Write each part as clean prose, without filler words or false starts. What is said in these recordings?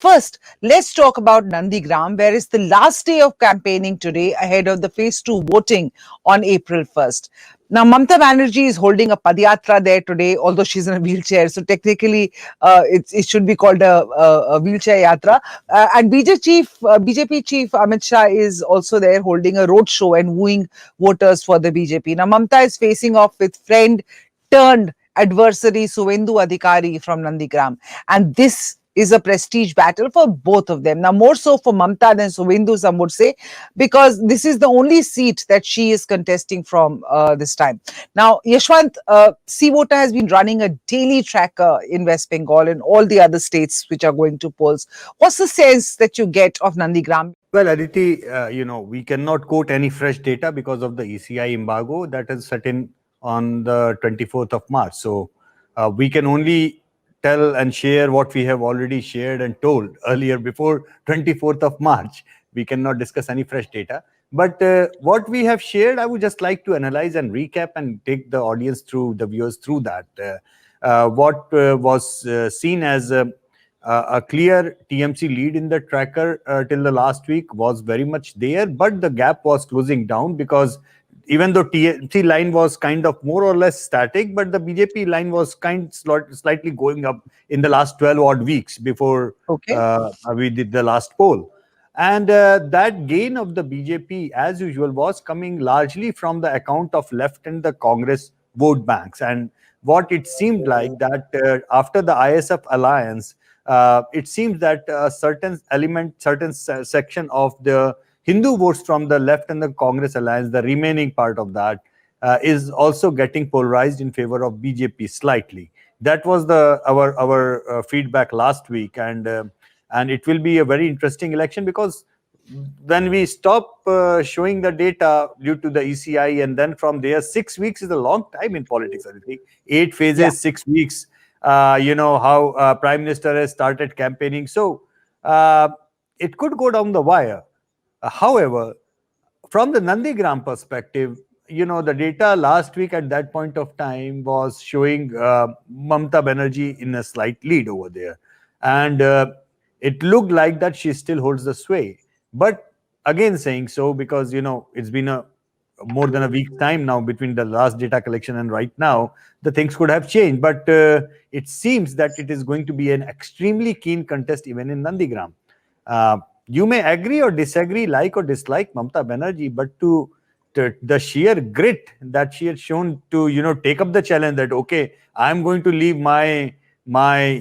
First, let's talk about Nandigram, where it's the last day of campaigning today ahead of the phase 2 voting on April 1st. Now, Mamata Banerjee is holding a padyatra there today, although she's in a wheelchair. So technically, it should be called a wheelchair yatra. And BJP chief Amit Shah is also there holding a roadshow and wooing voters for the BJP. Now, Mamata is facing off with friend turned adversary Suvendu Adhikari from Nandigram. And this is a prestige battle for both of them. Now, more so for Mamata than Suvendu, some would say, because this is the only seat that she is contesting from this time. Now, Yashwant, C-Voter has been running a daily tracker in West Bengal and all the other states which are going to polls. What's the sense that you get of Nandigram? Well, Aditi, we cannot quote any fresh data because of the ECI embargo that is set in on the 24th of March. So we can only tell and share what we have already shared and told earlier before 24th of March. We cannot discuss any fresh data. But what we have shared, I would just like to analyze and recap and take the audience through, the viewers through that. What was seen as a clear TMC lead in the tracker till the last week was very much there, but the gap was closing down because even though TMC line was kind of more or less static, but the BJP line was slightly going up in the last 12 odd weeks before we did the last poll. And that gain of the BJP, as usual, was coming largely from the account of left and the Congress vote banks. And what it seemed like that after the ISF alliance, it seems that a certain element, certain section of the Hindu votes from the left and the Congress alliance, the remaining part of that, is also getting polarized in favor of BJP slightly. That was our feedback last week, and it will be a very interesting election because when we stop showing the data due to the ECI, and then from there, 6 weeks is a long time in politics. I think 8 phases, yeah. 6 weeks. How Prime Minister has started campaigning, so it could go down the wire. However, from the Nandigram perspective, the data last week at that point of time was showing Mamata Banerjee in a slight lead over there. And it looked like that she still holds the sway. But again, saying so because, it's been more than a week's time now between the last data collection and right now, the things could have changed. But it seems that it is going to be an extremely keen contest even in Nandigram. You may agree or disagree, like or dislike Mamata Banerjee, but to the sheer grit that she had shown to, take up the challenge that, okay, I'm going to leave my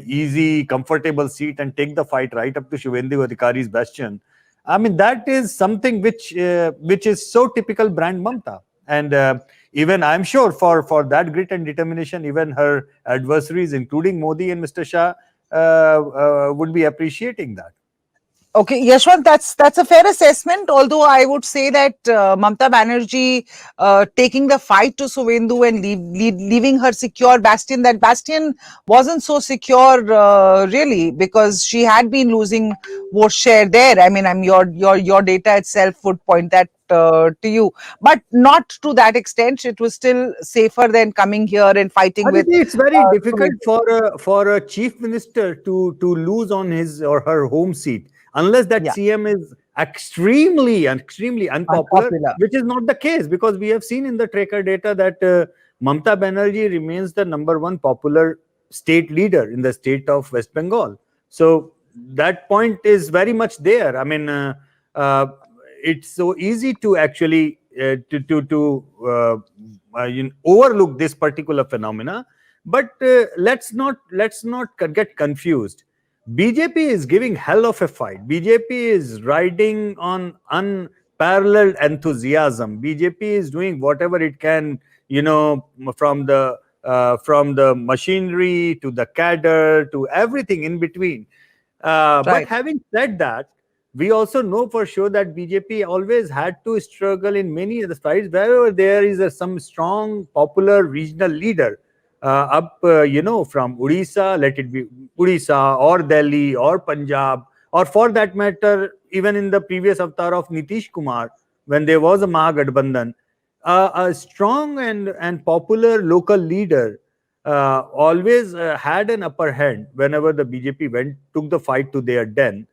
easy, comfortable seat and take the fight right up to Suvendu Adhikari's bastion. I mean, that is something which is so typical brand Mamata. And even I'm sure for that grit and determination, even her adversaries, including Modi and Mr. Shah, would be appreciating that. Okay, Yashwant, that's a fair assessment. Although I would say that Mamata Banerjee taking the fight to Suvendu and leaving her secure bastion, that bastion wasn't so secure really, because she had been losing vote share there. I mean, your data itself would point that to you, but not to that extent. It was still safer than coming here and fighting with. It's very difficult for a chief minister to lose on his or her home seat, unless that CM is extremely unpopular, which is not the case, because we have seen in the tracker data that Mamata Banerjee remains the #1 popular state leader in the state of West Bengal. So that point is very much there. I mean, it's so easy to actually overlook this particular phenomena, but let's not get confused. BJP is giving hell of a fight. BJP is riding on unparalleled enthusiasm. BJP is doing whatever it can, from the machinery to the cadre to everything in between. But having said that, we also know for sure that BJP always had to struggle in many of the fights wherever there is some strong, popular regional leader. From Odisha, let it be Odisha or Delhi or Punjab, or for that matter, even in the previous avatar of Nitish Kumar, when there was a Mahagathbandhan, a strong and popular local leader always had an upper hand whenever the BJP took the fight to their den.